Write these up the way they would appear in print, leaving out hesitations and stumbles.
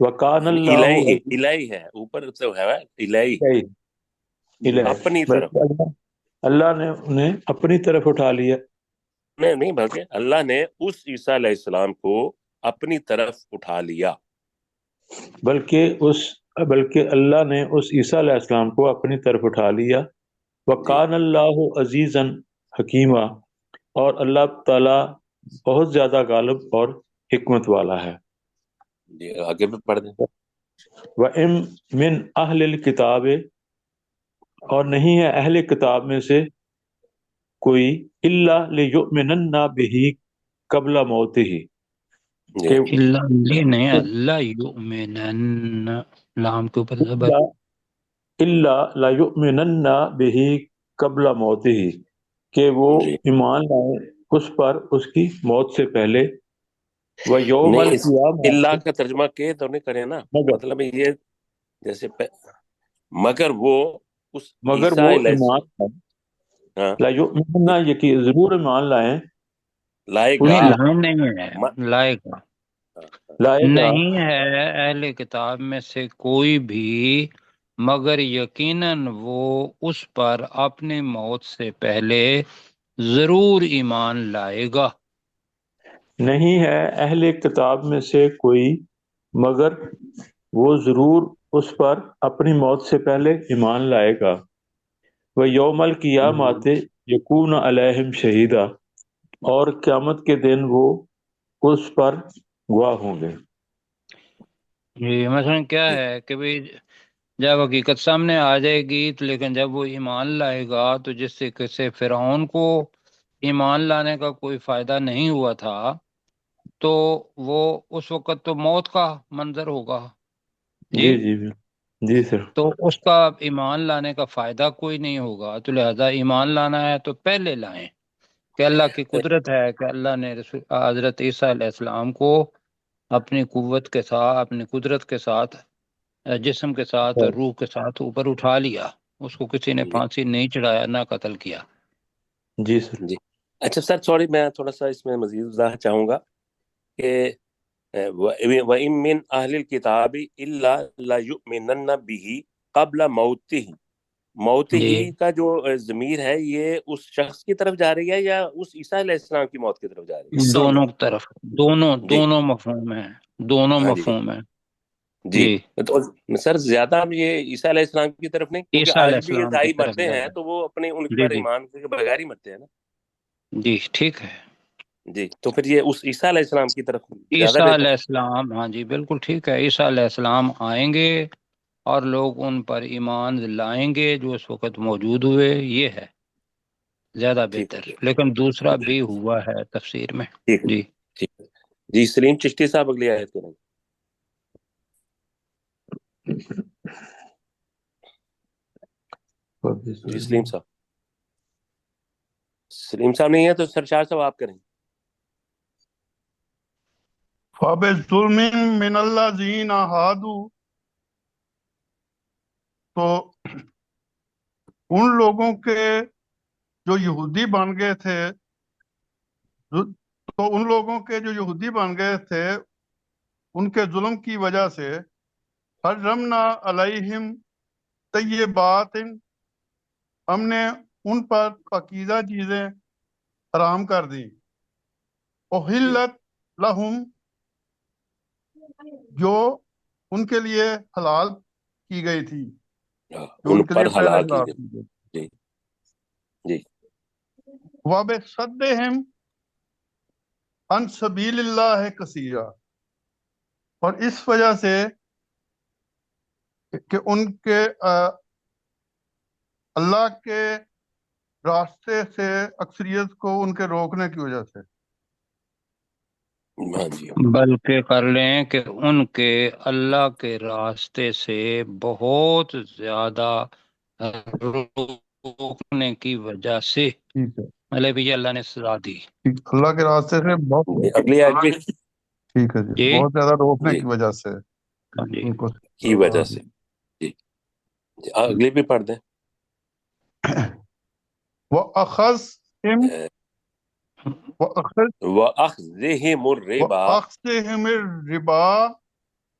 وکان اللہ الہی عزیز الہی ہے، اوپر تو ہے الہی، الہی، اپنی طرف، بلکہ اللہ نے انہیں اپنی طرف اٹھا لیا، نہیں بلکہ اللہ نے اس عیسیٰ علیہ السلام کو اپنی طرف اٹھا لیا. بلکہ اللہ نے اس عیسیٰ علیہ السلام کو اپنی طرف اٹھا لیا. جی وکان اللہ عزیزاً حکیمہ، اور اللہ تعالیٰ بہت زیادہ غالب اور حکمت والا ہے. جی آگے بھی پڑھ دیں. وَإِن مِّنْ أَهْلِ الْكِتَابِ، اور نہیں ہے اہل کتاب میں سے کوئی، إِلَّا لِيُؤْمِنَنَّ بِهِ قبل موتِهِ، جی کہ اللہ یہ نہیں، اللہ یؤمنن، لام کے اوپر زبر. إِلَّا لَيُؤْمِنَنَّ بِهِ قبل موتِهِ، کہ وہ جی ایمان لائیں اس پر اس کی موت سے پہلے. وَيَوْمَ نہیں، اس اللہ الْقِيَامَةِ، کا ترجمہ کے تو نہیں کرے نا، مگر مطلب یہ جیسے مگر وہ اس مگر عیسیٰ وہ علیہ ایمان السلام، ہاں لا یؤمنون، یہ کہ ضرور ایمان لائیں لائے اس گا، نہیں لائن نہیں ہے، لائے گا لائے گا، نہیں ہے اہل کتاب میں سے کوئی بھی، مگر یقیناً وہ اس پر اپنی موت سے پہلے ضرور ایمان لائے گا. نہیں ہے اہل کتاب میں سے کوئی مگر وہ ضرور اس پر اپنی موت سے پہلے ایمان لائے گا. وَيَوْمَ الْقِيَامَةِ یکون علیہم شہیدا، اور قیامت کے دن وہ اس پر گواہ ہوں گے. یہ مثلا کیا ہے کہ بھئی جب حقیقت سامنے آ جائے گی تو، لیکن جب وہ ایمان لائے گا تو جس سے کسی فرعون کو ایمان لانے کا کوئی فائدہ نہیں ہوا تھا، تو وہ اس وقت تو موت کا منظر ہوگا. جی جی جی سر. تو اس کا ایمان لانے کا فائدہ کوئی نہیں ہوگا، تو لہذا ایمان لانا ہے تو پہلے لائیں کہ اللہ کی قدرت ہے کہ اللہ نے حضرت عیسیٰ علیہ السلام کو اپنی قوت کے ساتھ، اپنی قدرت کے ساتھ، جسم کے ساتھ اور روح کے ساتھ اوپر اٹھا لیا. اس کو کسی نے جی پھانسی نہیں چڑھایا، نہ قتل کیا. جی سر. جی اچھا سر، سوری میں تھوڑا سا اس میں مزید وضاحت چاہوں گا کہ وَإِن مِّنْ أَهْلِ الْكِتَابِ إِلَّا لَيُؤْمِنَنَّ بِهِ قبل موته، موت جی ہی کا جو ضمیر ہے یہ اس شخص کی طرف جا رہی ہے یا اس عیسیٰ علیہ السلام کی موت کی طرف جا رہی دونوں طرف، دونوں ہے؟ جی دونوں مفہوم ہیں، دونوں ہاں جی مفہوم ہیں. جی. جی تو سر زیادہ ہم یہ عیسیٰ علیہ السلام کی طرف نہیں، کیونکہ عیسیٰ علیہ آج بھی السلام کی عیسائی طرف مرتے ہیں زیادہ. تو وہ اپنے ان جی پر جی ایمان کے بغیر ہی مرتے ہیں نا. جی ٹھیک ہے. جی تو پھر یہ اس عیسیٰ علیہ السلام کی طرف زیادہ عیسیٰ بہتر علیہ ہے. السلام، ہاں جی بالکل ٹھیک ہے. عیسیٰ علیہ السلام آئیں گے اور لوگ ان پر ایمان لائیں گے جو اس وقت موجود ہوئے، یہ ہے زیادہ ٹھیک بہتر. ہے لیکن دوسرا بھی ہوا ہے تفسیر میں. ٹھیک ہے جی ٹھیک ہے. جی سلیم چشتی صاحب اگلی آیت کریں. جی سلیم صاحب، سلیم صاحب نہیں ہے تو سرشار صاحب آپ کریں. فَبِظُلْمٍ مِّنَ الَّذِينَ هَادُوا، تو ان لوگوں کے جو یہودی بن گئے تھے، تو ان لوگوں کے جو یہودی بن گئے تھے ان کے ظلم کی وجہ سے حرمنا علیہم طیبات، ہم نے ان پر پاکیزہ چیزیں حرام کر دیں. احلت لہم، جو ان کے لیے حلال کی گئی تھی، جو ان ان کے پر لیے پہلے حلال کی حلال گئی. کی گئی. جی جی وَبِصَدِّهِمْ عن سبیل اللہ کثیرا، اور اس وجہ سے کہ ان کے اللہ کے راستے سے اکثریت کو ان کے روکنے کی وجہ سے. ہاں جی بلکہ کر لیں کہ ان کے اللہ کے راستے سے بہت زیادہ روکنے کی وجہ سے، ٹھیک ہے، مطلب یہ اللہ نے سزا دی. ٹھیک، اللہ کے راستے سے جی. بہت، اگلی آیت بھی ٹھیک ہے جی، جی بہت زیادہ روکنے جی کی وجہ سے ہاں جی ان کو کی سزا وجہ دی. سے. جی جی اگلی بھی پڑھ دیں. وَأَخَذْتِمْ وَأَخْذِهِمُ الرِّبَا، وَأَخْذِهِمِ الرِّبَا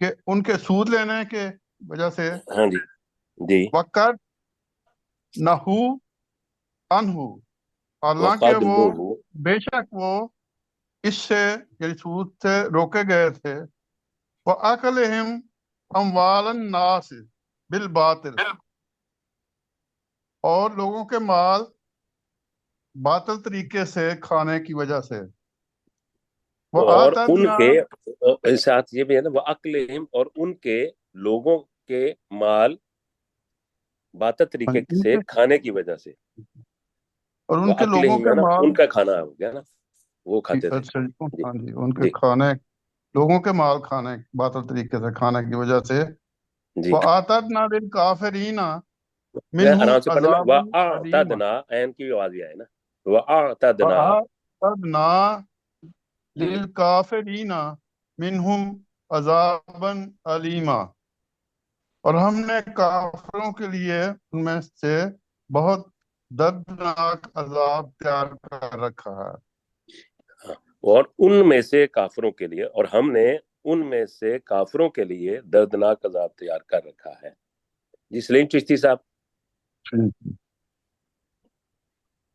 کہ ان کے سود لینے کے وجہ سے ہاں جی جی وقت نہو انہو، حالانکہ وقد وہ نوح بے شک وہ اس سے یعنی سود سے روکے گئے تھے، وَأَكْلِهِمْ أَمْوَالَ النَّاسِ بِالْبَاطِلِ، اور لوگوں کے مال باطل طریقے سے کھانے کی وجہ سے، اور ان وَآتَدْنَا، کے ساتھ یہ بھی ہے نا وَأَكْلِهِمْ، اور ان کے لوگوں کے مال باطل طریقے ان سے کے کھانے کی وجہ سے، اور ان کے لوگوں وَأَكْلِهِمْ کے ہے نا مال، ان کا کھانا ہو گیا نا، وہ کھاتے تھے۔ اچھا جی ہاں جی، ان کے جی کھانے، لوگوں کے مال کھانے باطل طریقے سے کھانے کی وجہ سے، جی وَآتَدْنَا لِلْكَافِرِينَ آرام سے مِنْهُمْ پڑھنا، عَذَابًا أَلِيمًا، وَأَعْتَدْنَا عین کی آواز یہ ہے نا، وَأَعْتَدْنَا وَآتَدْنَا جی لِلْكَافِرِينَ مِنْهُمْ عَذَابًا أَلِيمًا، اور ہم نے کافروں کے لیے ان میں سے بہت دردناک عذاب تیار کر رکھا ہے۔ ہاں، اور ان میں سے کافروں کے لیے، اور ہم نے ان میں سے کافروں کے لیے دردناک عذاب تیار کر رکھا ہے۔ جی سلیم چشتی صاحب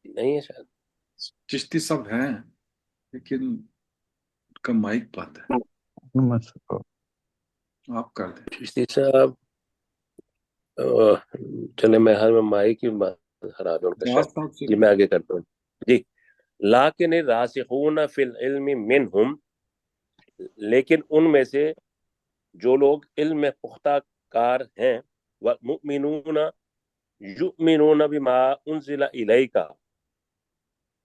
نہیں ہے شاید، چشتی سب ہیں لیکن ان کا مائک بند ہے، آپ کر دیں۔ چشتی صاحب چلے میں ہر میں مائک ہی خراب ہے ان کا جواز شاید۔ صاحب سے جی میں آگے کرتا ہوں جی۔ لیکن الراسخون فی العلم منہم، لیکن ان میں سے جو لوگ علم میں پختہ کار ہیں، والمؤمنون یؤمنون بما انزل الیک،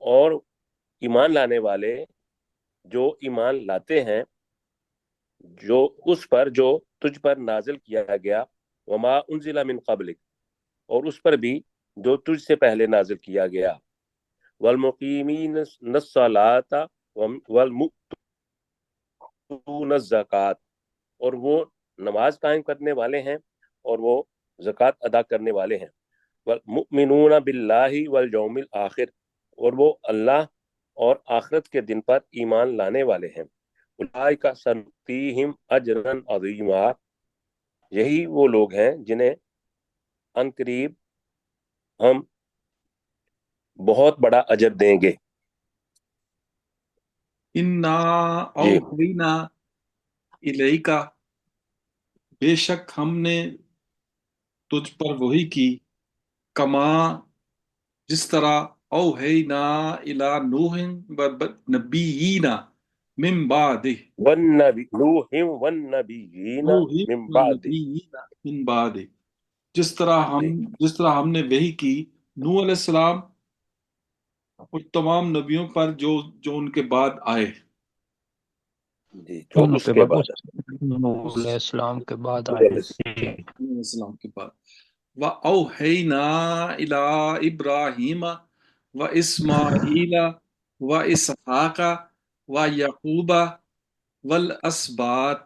اور ایمان لانے والے جو ایمان لاتے ہیں جو اس پر جو تجھ پر نازل کیا گیا، وما انزل من قبلک، اور اس پر بھی جو تجھ سے پہلے نازل کیا گیا، والمقیمین الصلاۃ والمؤتون الزکات، اور وہ نماز قائم کرنے والے ہیں اور وہ زکوٰۃ ادا کرنے والے ہیں، والمؤمنون باللہ والیوم الآخر، اور وہ اللہ اور آخرت کے دن پر ایمان لانے والے ہیں، اولئک سنؤتیہم اجرا عظیما، یہی وہ لوگ ہیں جنہیں ان قریب ہم بہت بڑا اجر دیں گے۔ انا جی اوحینا الیکا، بے شک ہم نے تجھ پر وحی کی، کما جس طرح اوحینا الی نوح نبیین من بعد، والنبی نوح والنبیین نوح من بعد، والنبیین من بعد، جس طرح جی ہم نے وحی کی نوح علیہ السلام اور تمام نبیوں پر جو ان کے بعد آئے، جی جو ان اس کے کے بعد بعد نوح اس علیہ السلام کے بعد جی آئے ہیں۔ جی نوح علیہ السلام کے بعد، وَأَوْحَيْنَا إِلَىٰ إِبْرَاهِيمَ وَإِسْمَاعِيلَ وَإِسْحَاقَ وَيَعْقُوبَ وَالْأَسْبَاطِ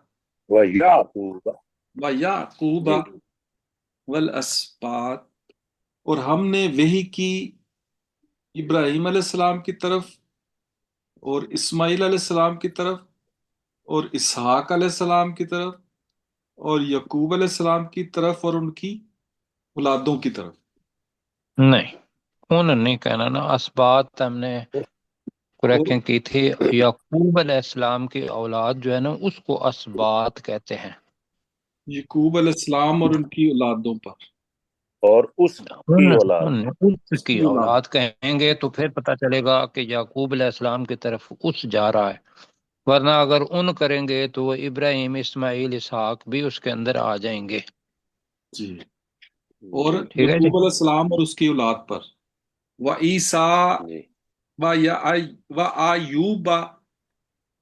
وَيَعْقُوبَ جی وَالْأَسْبَاطِ، اور ہم نے وحی کی ابراہیم علیہ السلام کی طرف اور اسماعیل علیہ السلام کی طرف اور اسحاق علیہ السلام کی طرف اور یعقوب علیہ السلام کی طرف اور ان کی اولادوں کی طرف۔ نہیں، انہوں نے نہیں کہنا نا، اسبات ہم نے اور کریکشن کی تھی، یعقوب علیہ السلام کی اولاد جو ہے نا اس کو اسبات کہتے ہیں۔ یعقوب علیہ السلام اور ان کی اولادوں پر، اور اس کی اولاد، اس اس کی کی اولاد۔ اولاد کہیں گے تو پھر پتہ چلے گا کہ یعقوب علیہ السلام کی طرف اس جا رہا ہے، ورنہ اگر ان کریں گے تو وہ ابراہیم، اسماعیل، اسحاق بھی اس کے اندر آ جائیں گے۔ جی، اور ٹھیک ہے جی۔ یعقوب علیہ السلام اور اس کی اولاد پر، وَعِیسیٰ جی وَأَیوب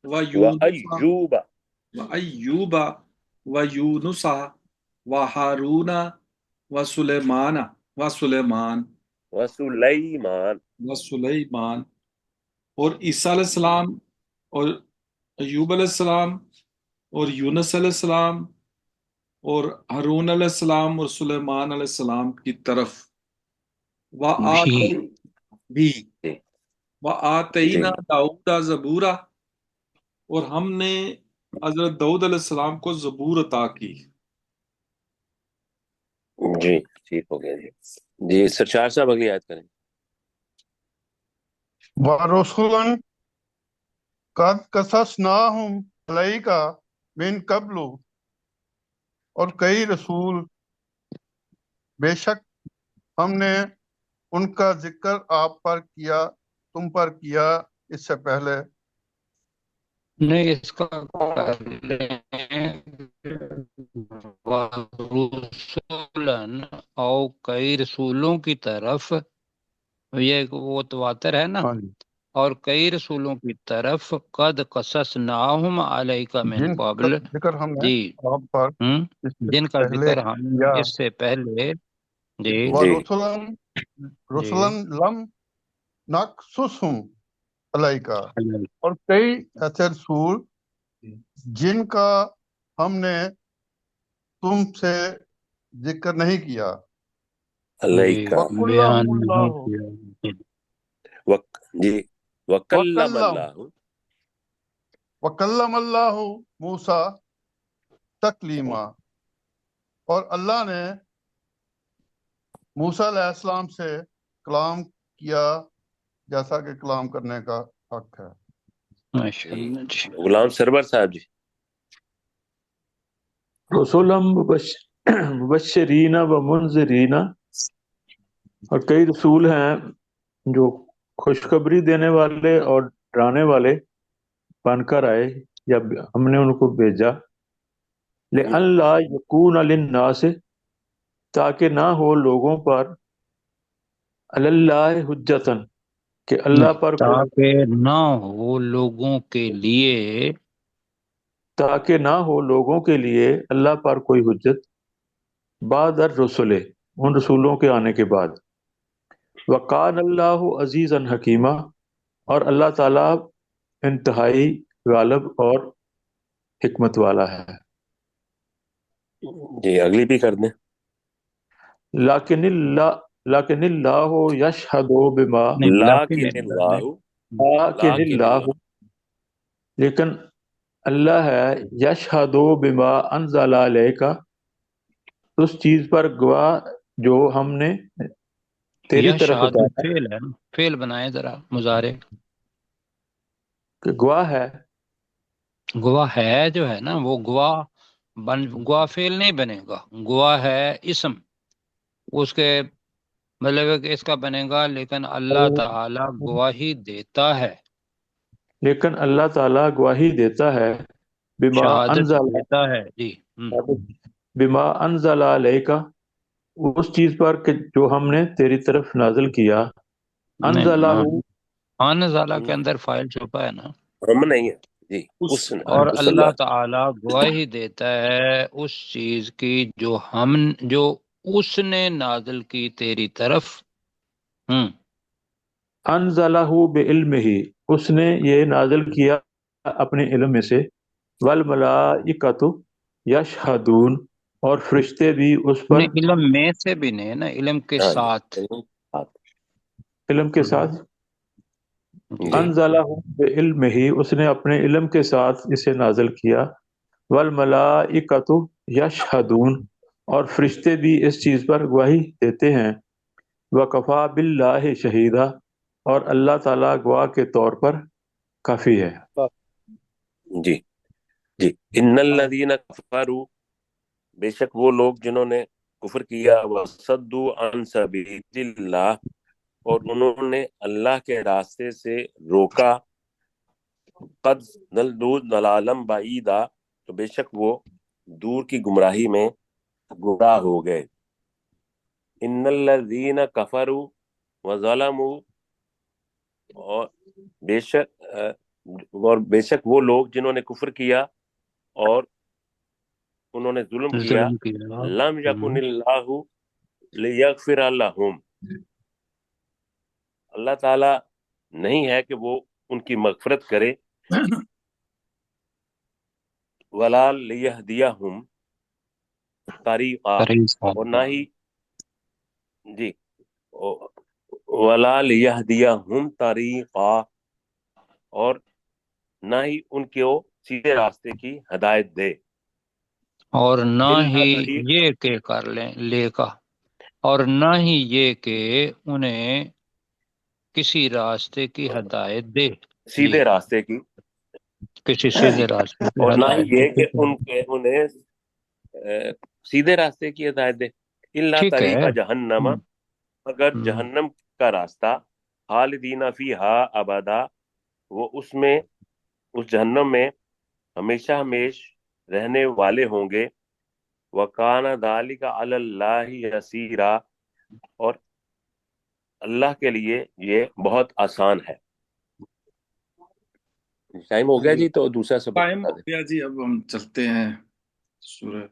وَیونس وَأَیوب وَأَیوب وَیونس وَہارون وَسُلیمان وسلیمان وَسُلیمان، اور عیسیٰ علیہ السلام اور ایوب علیہ السلام اور یونس علیہ السلام اور ہارون علیہ السلام اور سلیمان علیہ السلام کی طرف، بھی بھی جی جی وَآتَيْنَا داؤد زبورا، اور ہم نے حضرت داؤد علیہ السلام کو زبور عطا کی. جی ٹھیک ہو گیا جی. جی سرشار صاحب اگلی آیت کریں. ورسلا قد قصصناہم علیک من قبل، اور کئی رسول بے شک ہم نے ان کا ذکر آپ پر کیا، تم پر کیا اس سے پہلے. نہیں، اس کا کر لیں رسولن، او کئی رسولوں کی طرف، یہ وہ تواتر ہے نا، ہاں جی، اور کئی رسولوں کی طرف قد قصصناہم علیک من جن کا قبل، ذکر ہم نے جی، آپ پر اس سے جن کا پہلے ذکر ہم کیا. نے اس سے پہلے، جی جی ورسلا جی رسلا لم نقصصہم علیک، اور کئی ایسے رسول جن کا ہم نے تم سے ذکر نہیں کیا. جی علیکہ. بیان وَكُلَّهُمُ نہیں اللَّهُ کیا. جی وکلم وَكَلَّمَ اللہ. وَكَلَّمَ اللَّهُ موسیٰ تکلیما، اور اللہ نے موسیٰ علیہ السلام سے کلام کیا جیسا کہ کلام کرنے کا حق ہے. ماشاء جی اللہ جی. غلام سرور صاحب جی. رسولا مبشرین و منذرین، اور کئی رسول ہیں جو خوشخبری دینے والے اور ڈرانے والے بن کر آئے، یا ہم نے ان کو بھیجا. لئلا یکون للناس، تاکہ نہ ہو لوگوں پر، علی اللہ حجتن، کہ اللہ نہیں، پر کوئی، تاکہ نہ ہو لوگوں کے لیے، تاکہ نہ ہو لوگوں کے لیے اللہ پر کوئی حجت، بعد الرسل، ان رسولوں کے آنے کے بعد. وقان اللہ عزیزا حکیمہ، اور اللہ تعالیٰ انتہائی غالب اور حکمت والا ہے. جی اگلی بھی کر دیں. لیکن اللہ یشہد بما، نہیں لیکن اللہ لیکن لیکن اللہ، اللہ لیکن اللہ ہے، یشہد بما انزل الیک، اس چیز پر گواہ جو ہم نے تیری یا طرف شہادت اتارا، فعل ہے نا، فعل بنائے ذرا مضارع. کہ گواہ ہے. گواہ ہے جو ہے نا، وہ گواہ گواہ فعل نہیں بنے گا، گواہ ہے اسم، اس کے مطلب ہے کہ اس کا بنے گا، لیکن اللہ تعالی گواہی دیتا ہے، لیکن اللہ تعالیٰ گواہی دیتا ہے، بما شہادت انزل، دیتا ہے. جی بما انزل الیک، اس چیز پر کہ جو ہم نے تیری طرف نازل کیا. نہیں، انزلہ، آن زالہ کے اندر فائل چھپا ہے نا، ہم نہیں ہے جی. اس اس نے اور اس اللہ اللہ تعالی گواہی دیتا ہے اس چیز کی جو اس نے نازل کی تیری طرف. انزلہ بعلمہ، اس نے یہ نازل کیا اپنے علم میں سے. والملائکۃ یشہدون، اور فرشتے بھی اس پر نہیں، علم میں سے بھی نہیں ہے نا، علم کے ہاں جی ساتھ. علم کے ساتھ. جی انزلہ بعلمہ، اس نے اپنے علم کے ساتھ اسے نازل کیا. والملائکۃ یشہدون، اور فرشتے بھی اس چیز پر گواہی دیتے ہیں. وکفا باللہ شہیدا، اور اللہ تعالیٰ گواہ کے طور پر کافی ہے. جی جی. ان الذین کفروا، بے شک وہ لوگ جنہوں نے کفر کیا، وصدوا عن سبیل اللہ، اور انہوں نے اللہ کے راستے سے روکا، قد ضلوا ضلالا بعیدا، تو بے شک وہ دور کی گمراہی میں گمراہ ہو گئے. ان الذین کفروا وظلموا، اور بے شک وہ لوگ جنہوں نے کفر کیا اور انہوں نے ظلم کیا، ظلم کیا. لم یکن اللہ لیغفر لہم، اللہ تعالی نہیں ہے کہ وہ ان کی مغفرت کرے، ولا لیہدیہم طریقا، اور نہ ہی جی ولا لیہدیہم طریقا، اور نہ ہی ان کو سیدھے راستے کی ہدایت دے، اور نہ الا ہی طریق، یہ کہ کر لیں لے کا، اور نہ ہی یہ کہ انہیں کسی راستے کی ہدایت دے، جی سیدھے راستے کی، کسی سیدھے راستے کی اور نہ ہی ہدایت دے، یہ کہ ٹھیک ہے انہیں سیدھے راستے کی ہدایت دے، الا ٹھیک ہے۔ طریقہ جہنم، ہم، مگر ہم، جہنم کا راستہ، خالدین فیہا ابدا، وہ اس جہنم میں ہمیشہ ہمیش رہنے والے ہوں گے، وَكَانَ ذَلِكَ عَلَى اللَّهِ يَسِيرًا، اور اللہ کے لیے یہ بہت آسان ہے۔ ٹائم ہو ہاں گیا جی، جی، تو دوسرا سبق ٹائم بتا ہو دیں۔ گیا جی، اب ہم چلتے ہیں سورہ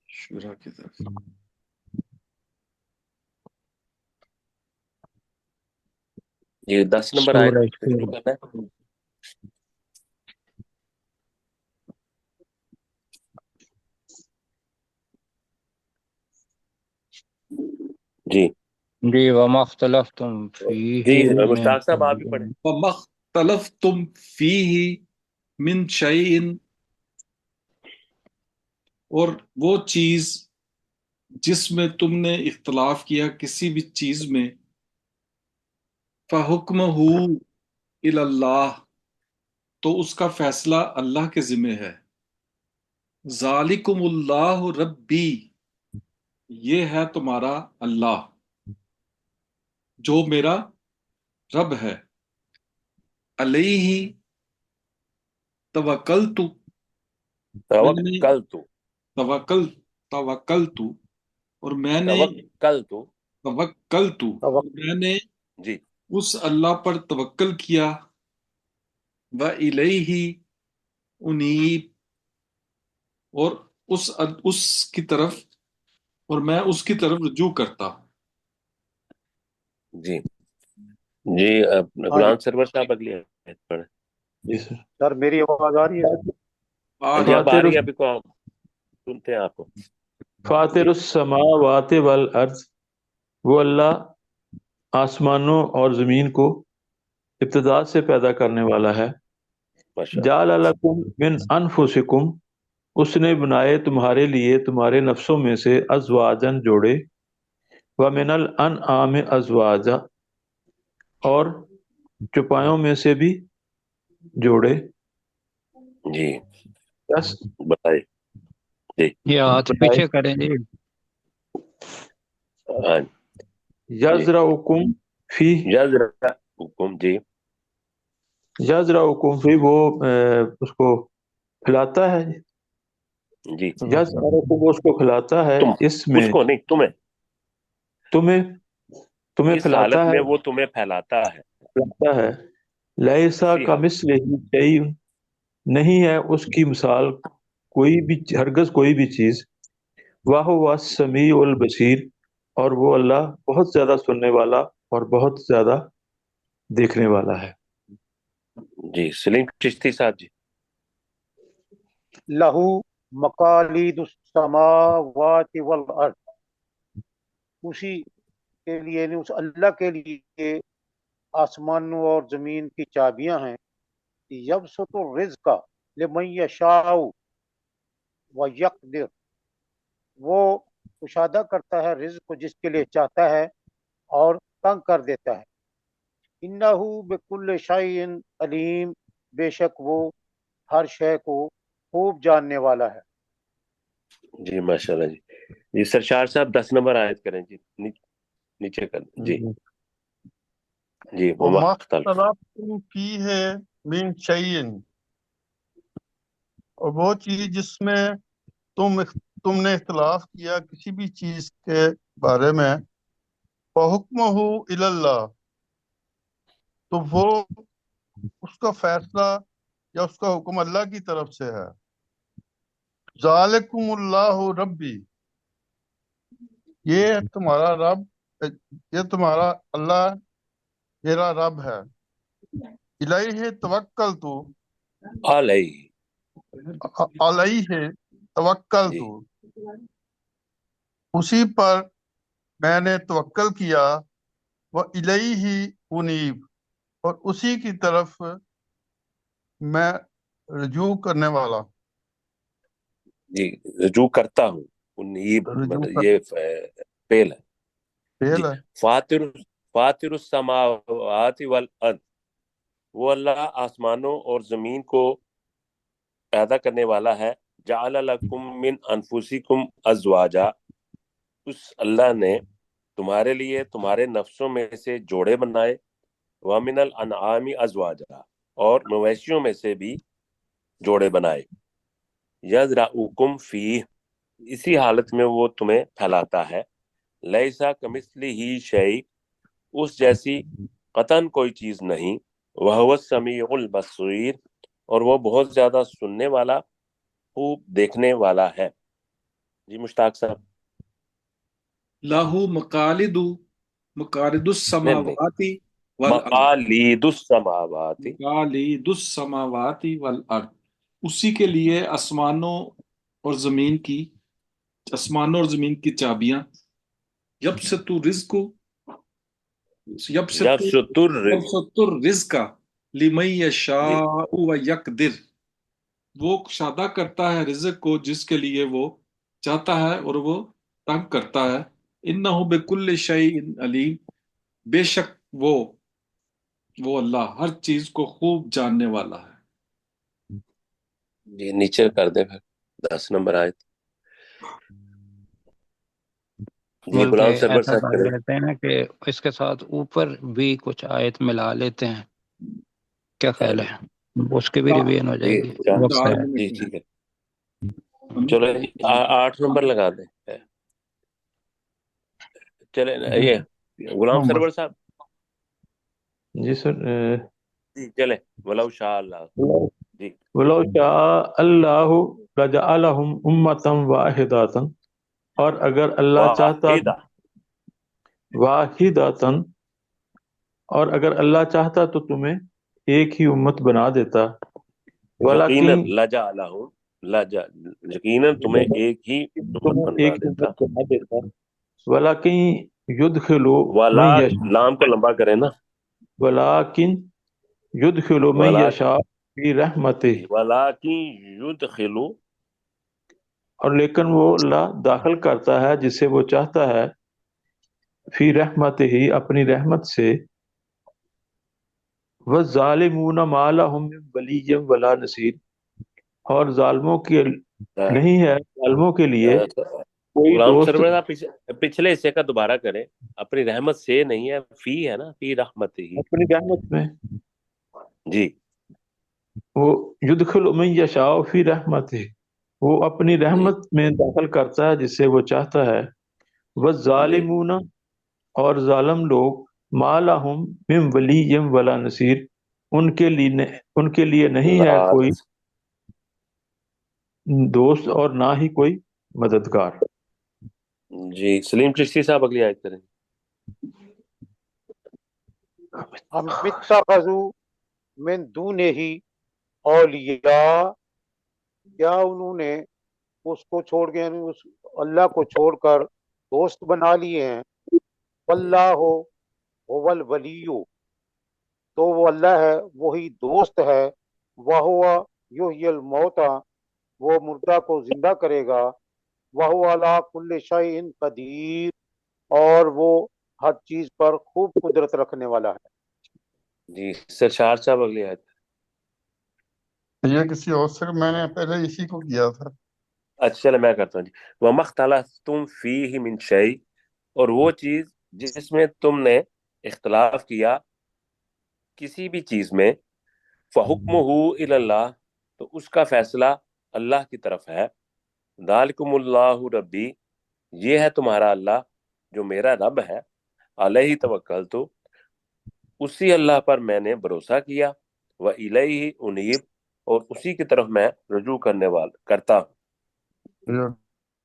شورا کی طرف۔ یہ 10 نمبر آیت سورہ سے شروع کرنا ہے۔ جی جی وما اختلفتم جی، فیہ من مشتاق صاحب آپ بھی پڑھیں۔ وَمَا اخْتَلَفْتُمْ فِيهِ مِنْ شَيْءٍ، اور وہ چیز جس میں تم نے اختلاف کیا کسی بھی چیز میں، فَحُكْمُهُ إِلَى اللَّهِ، تو اس کا فیصلہ اللہ کے ذمہ ہے۔ ذَلِكُمُ اللَّهُ ربی، یہ ہے تمہارا اللہ جو میرا رب ہے، علیہ توکلت، میں نے توکل توکلت، اور میں نے توکلت، توکلت، اور میں نے جی اس اللہ پر توکل کیا، وَإِلَيْهِ أُنِيبُ، اور اس کی طرف، اور میں اس کی طرف رجوع کرتا۔ جی جی، ہاں جی غلام سرور صاحب اگلی آیت پڑھیں۔ جی سر۔ سر، میری آواز آ رہی ہے؟ جی اب آ فاطر رہی ہے، ابھی کو سنتے ہیں آپ کو۔ فاطر جی السماوات والارض، وہ اللہ آسمانوں اور زمین کو ابتدا سے پیدا کرنے والا ہے۔ ماشاء اللہ۔ جعل لکم من انفسکم، اس نے بنائے تمہارے لیے تمہارے نفسوں میں سے ازواجن جوڑے، ومن الانعام ازواجا، اور چوپایوں میں سے بھی جوڑے، جی بس بتائیے۔ جی یہ ہاتھ بنائے، پیچھے کریں جی۔ ہاں جی، یزرعکم فی، جزر حکم، جی یزرعکم فی، وہ اس کو کھلاتا ہے، جی، یزرعکم اس کو کھلاتا ہے تم، اس میں، اس کو نہیں، تمہیں، تمہیں تمہیں اس کھلاتا حالت ہے، میں وہ تمہیں پھیلاتا ہے، کھلاتا ہے، لیسا فیہا، کمثلہ شیء، نہیں ہے اس کی مثال کوئی بھی، ہرگز کوئی بھی چیز، وَهُوَ السَّمِيعُ الْبَصِيرُ، اور وہ اللہ بہت زیادہ سننے والا اور بہت زیادہ دیکھنے والا ہے۔ جی سلیم چشتی صاحب جی۔ لہو مقالید السماوات والارض، اسی کے لیے، یعنی اس اللہ کے لیے آسمانوں اور زمین کی چابیاں ہیں۔ یبسط الرزق لمن یشاء ویقدر، وہ کشادہ کرتا ہے رزق کو جس کے لیے چاہتا ہے اور تنگ کر دیتا ہے۔ انہ بکل شیء علیم، بے شک وہ ہر شے کو خوب جاننے والا ہے۔ جی ماشاء اللہ جی۔ جی سرشار صاحب 10 نمبر آیت کریں جی، نیچے کر دیں جی۔ جی وما مختلف، اختلفتم فیہ من شیء، اور وہ چیز جس میں تم نے اختلاف کیا کسی بھی چیز کے بارے میں، فحکمہ الی اللہ، تو وہ اس کا فیصلہ یا اس کا حکم اللہ کی طرف سے ہے۔ ذالکم اللہ ربی، یہ تمہارا رب، یہ تمہارا اللہ میرا رب ہے۔ الیہ توکلت، علیہ، علیہ توکلت، جی اسی پر میں نے توکل کیا، وہ الیہ انیب، اور اسی کی طرف میں رجوع کرنے والا، جی رجوع کرتا ہوں، انیب رجوع یہ فعل ہے جی۔ فعل ہے۔ فاطر فاطر السماوات والارض، وہ اللہ آسمانوں اور زمین کو پیدا کرنے والا ہے۔ جعل لکم من انفسکم ازواجا، اس اللہ نے تمہارے لیے تمہارے نفسوں میں سے جوڑے بنائے۔ وَمِنَ الْأَنْعَامِ أَزْوَاجًا، اور مویشیوں میں سے بھی جوڑے بنائے۔ يَذْرَؤُكُمْ فِيهِ، اسی حالت میں وہ تمہیں پھیلاتا ہے۔ لَيْسَ كَمِثْلِهِ شَيْءٌ، اس جیسی قطعاً کوئی چیز نہیں۔ وَهُوَ السَّمِيعُ الْبَصِيرُ، اور وہ بہت زیادہ سننے والا، خوب دیکھنے والا ہے۔ جی مشتاق صاحب۔ لاہو مقالد نہیں نہیں، السماوات والارض، مقالید السماوات، مقالید السماوات والارض، اسی کے لیے آسمانوں اور زمین کی چابیاں۔ یبسط رزق جب شتر یبسط الرزق لمن جی یشاء و یقدر، وہ کشادہ کرتا ہے رزق کو جس کے لیے وہ چاہتا ہے اور وہ تنگ کرتا ہے۔ انہ بکل شیء علیم، بے شک وہ اللہ ہر چیز کو خوب جاننے والا ہے۔ جی نیچے کر دیں پھر 10 نمبر آیت۔ جی غلام بلکہ سرور ایسا صاحب کر کریں۔ لیتے ہیں کہ اس کے ساتھ اوپر بھی کچھ آیت ملا لیتے ہیں، کیا خیال ہے؟ اس کی بھی ریویژن ہو جائے جی گی، وقت 4 ہے۔ جی منٹ ٹھیک ہے، میں چلو 8 نمبر لگا دیں۔ چلے یہ غلام نمبر سرور صاحب، جی سر، جی چلے ولو شاء اللہ۔ جی ولو شاء اللہ لجعلہم امتا واحدۃ، اور اگر اللہ چاہتا واحدہ، واحدۃ، اور اگر اللہ چاہتا تو تمہیں ایک ہی امت بنا دیتا، یقیناً ولیکن یقیناً تمہیں ایک ہی امت تمہیں بنا ایک دیتا۔ امت بنا دیتا، ولیکن یدخل من ولا، یشاء، لام کو لمبا کریں نا، ولیکن یدخل من ولا یشاء فی رحمتہ، ولاکن یدخل، اور لیکن وہ اللہ داخل کرتا ہے جسے وہ چاہتا ہے، فی رحمتہ ہی اپنی رحمت سے، والظالمون ما لهم من ولی ولا نصیر، اور ظالموں کے نہیں ہے ظالموں کے لیے کوئی غلام دوست سرور صاحب پچھلے حصے کا دوبارہ کریں۔ اپنی رحمت سے نہیں ہے، فی ہے نا، فی رحمت ہی۔ اپنی رحمت میں، جی وہ یدخل من یشاء فی رحمتہ، وہ اپنی جی رحمت میں داخل کرتا ہے جسے وہ چاہتا ہے۔ جی والظالمون، اور ظالم لوگ، ما لہم من ولی ولا نصیر، ان کے لیے نہیں ہے اللہ کوئی دوست اور نہ ہی کوئی مددگار۔ جی سلیم چشتی صاحب اگلی آیت کریں۔ ہم اتخذوا من دونہ اولیاء، کیا انہوں نے اس کو چھوڑ کے، یعنی اس اللہ کو چھوڑ کر دوست بنا لیے ہیں۔ واللہ هو الولی، تو وہ اللہ ہے، وہی دوست ہے۔ وہو یحیی الموتى، وہ مردہ کو زندہ کرے گا۔ وہو علی کل شیء قدیر، اور وہ ہر چیز پر خوب قدرت رکھنے والا ہے۔ جی سرشار صاحب اگلی آیت۔ یہ کسی اور سے، میں نے پہلے اسی کو کیا تھا۔ اچھا چلے میں کرتا ہوں جی۔ وَمَا اخْتَلَفْتُمْ فِيهِ مِنْ شَيْءٍ، اور وہ چیز جس میں تم نے اختلاف کیا کسی بھی چیز میں، فَحُكْمُهُ إِلَى اللَّهِ، تو اس کا فیصلہ اللہ کی طرف ہے۔ ذَلِكُمُ اللَّهُ ربی، یہ ہے تمہارا اللہ جو میرا رب ہے۔ علیہ توکلت، اسی اللہ پر میں نے بھروسہ کیا۔ وَإِلَيْهِ أُنِيبُ، اور اسی کی طرف میں رجوع کرنے والا کرتا ہوں۔